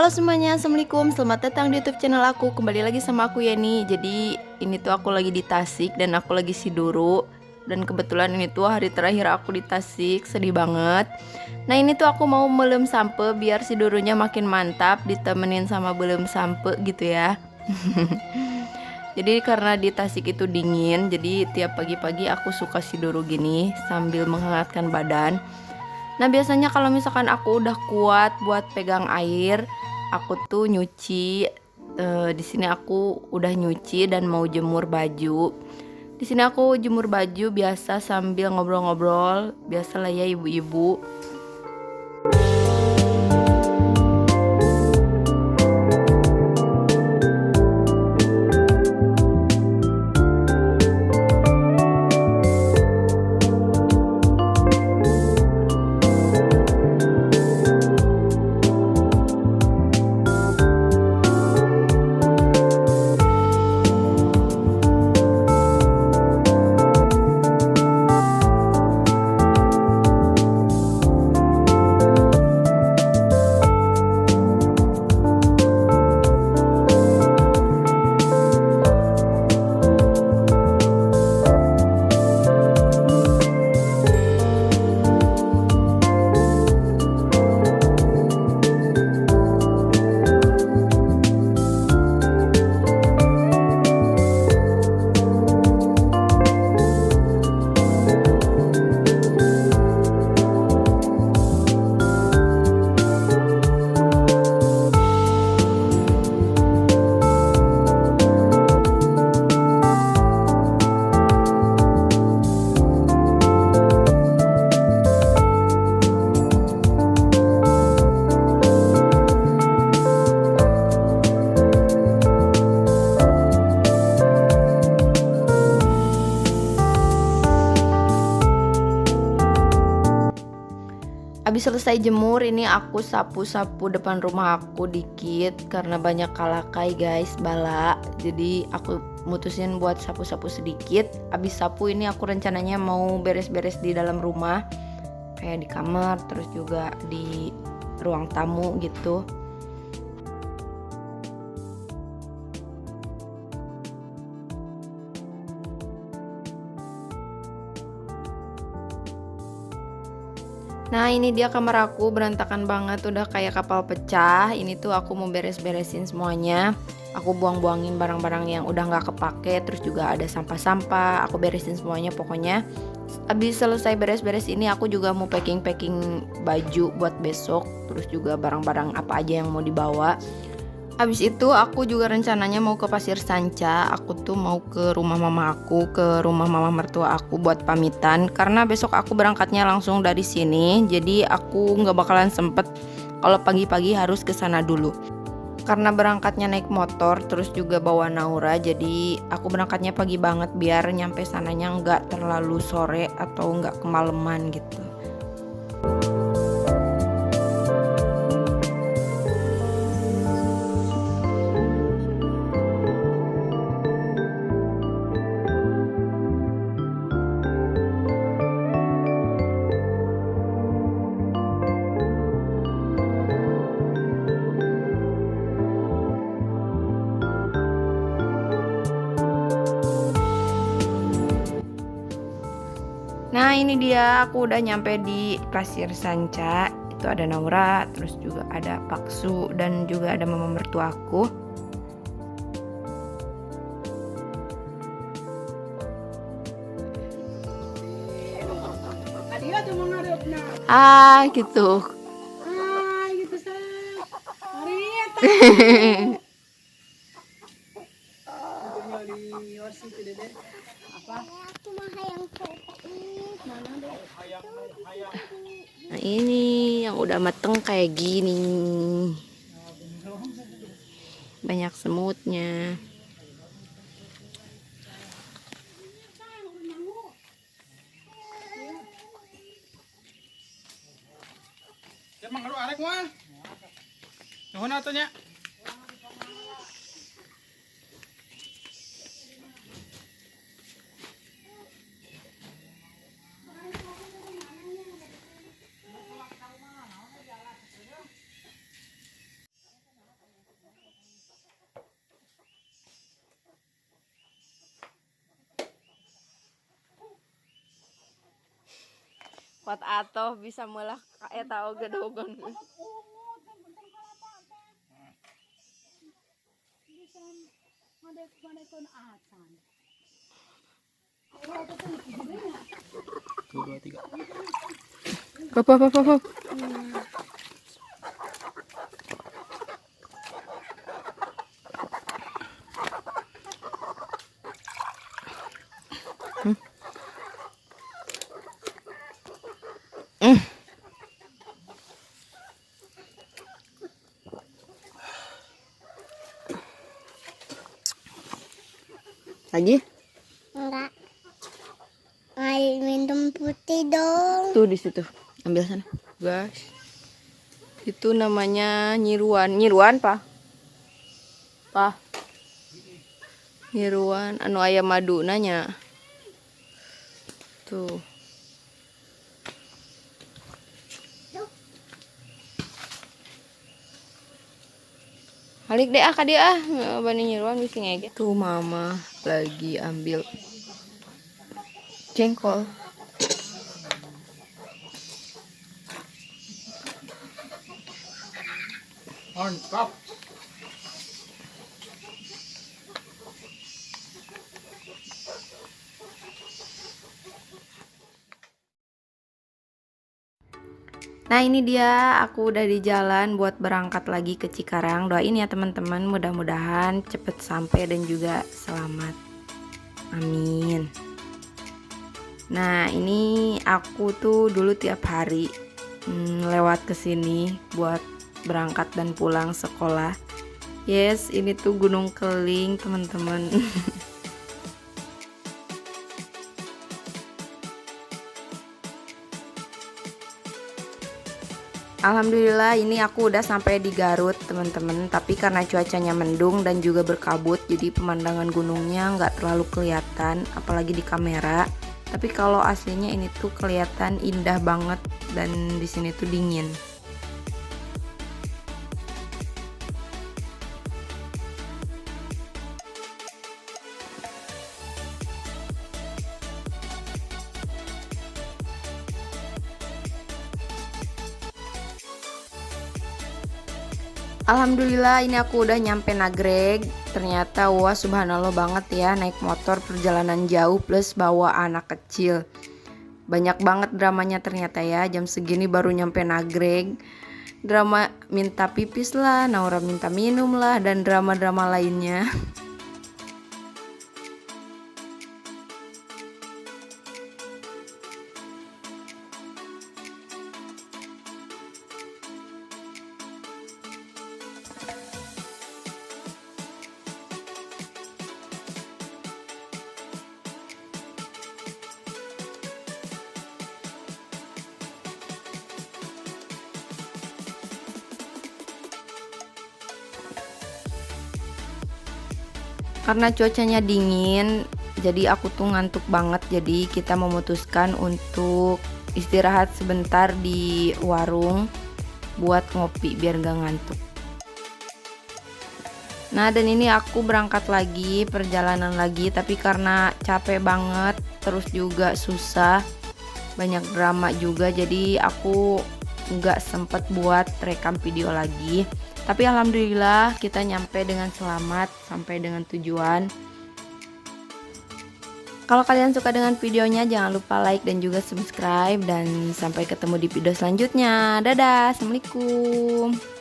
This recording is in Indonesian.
Halo semuanya, assalamualaikum. Selamat datang di YouTube channel aku. Kembali lagi sama aku Yani. Jadi ini tuh aku lagi di Tasik dan aku lagi Siduru. Dan kebetulan ini tuh hari terakhir aku di Tasik, sedih banget. Nah ini tuh aku mau melem sampe biar Sidurunya makin mantap, ditemenin sama belem sampe gitu ya. Jadi karena di Tasik itu dingin, jadi tiap pagi-pagi aku suka Siduru gini sambil menghangatkan badan. Nah biasanya kalau misalkan aku udah kuat buat pegang air, aku tuh nyuci. Di sini aku udah nyuci dan mau jemur baju. Di sini aku jemur baju biasa sambil ngobrol-ngobrol, biasalah ya ibu-ibu. Habis selesai jemur ini aku sapu-sapu depan rumah aku dikit karena banyak kalakai guys, bala. Jadi aku mutusin buat sapu-sapu sedikit. Habis sapu ini aku rencananya mau beres-beres di dalam rumah, kayak di kamar terus juga di ruang tamu gitu. Nah ini dia kamar aku, berantakan banget, udah kayak kapal pecah. Ini tuh aku mau beres-beresin semuanya. Aku buang-buangin barang-barang yang udah nggak kepake, terus juga ada sampah-sampah. Aku beresin semuanya pokoknya. Habis selesai beres-beres ini aku juga mau packing-packing baju buat besok. Terus juga barang-barang apa aja yang mau dibawa. Habis itu aku juga rencananya mau ke Pasir Sanca. Aku tuh mau ke rumah mama aku, ke rumah mama mertua aku buat pamitan. Karena besok aku berangkatnya langsung dari sini. Jadi aku nggak bakalan sempet kalau pagi-pagi harus ke sana dulu. Karena berangkatnya naik motor, terus juga bawa Naura. Jadi aku berangkatnya pagi banget biar nyampe sananya nggak terlalu sore atau nggak kemalaman gitu. Nah ini dia aku udah nyampe di Pasir Sanca. Itu ada Naura, terus juga ada Paksu dan juga ada mama mertua aku. Gitu. Gitu sah. Nah ini yang udah mateng kayak gini, banyak semutnya. Emang lu arek mah? Nuhun atuh nya. Pot atoh bisa melah eta oge dogon. Tuh, 2, 3. Pop. Lagi? Enggak. Air minum putih dong. Tuh di situ. Ambil sana. Guys. Itu namanya nyiruan. Nyiruan, Pak? Pak. Nyiruan anu aya madu nanya. Tuh. Halik deh ka dia bani nyiruan bisa ngege. Tuh mama lagi ambil jengkol. Mantap. Nah ini dia aku udah di jalan buat berangkat lagi ke Cikarang. Doain ya teman-teman, mudah-mudahan cepet sampai dan juga selamat. Amin. Nah ini aku tuh dulu tiap hari lewat ke sini buat berangkat dan pulang sekolah. Yes, ini tuh Gunung Keling teman-teman. Alhamdulillah ini aku udah sampai di Garut teman-teman, tapi karena cuacanya mendung dan juga berkabut jadi pemandangan gunungnya nggak terlalu kelihatan apalagi di kamera. Tapi kalau aslinya ini tuh kelihatan indah banget dan di sini tuh dingin. Alhamdulillah ini aku udah nyampe Nagreg. Ternyata wah subhanallah banget ya naik motor perjalanan jauh plus bawa anak kecil. Banyak banget dramanya ternyata ya, jam segini baru nyampe Nagreg. Drama minta pipis lah, Naura minta minum lah, dan drama-drama lainnya. Karena cuacanya dingin, jadi aku tuh ngantuk banget. Jadi kita memutuskan untuk istirahat sebentar di warung buat ngopi biar gak ngantuk. Nah dan ini aku berangkat lagi, perjalanan lagi, tapi karena capek banget, terus juga susah, banyak drama juga, jadi aku nggak sempet buat rekam video lagi. Tapi alhamdulillah kita nyampe dengan selamat sampai dengan tujuan. Kalau kalian suka dengan videonya jangan lupa like dan juga subscribe, dan sampai ketemu di video selanjutnya. Dadah, assalamualaikum.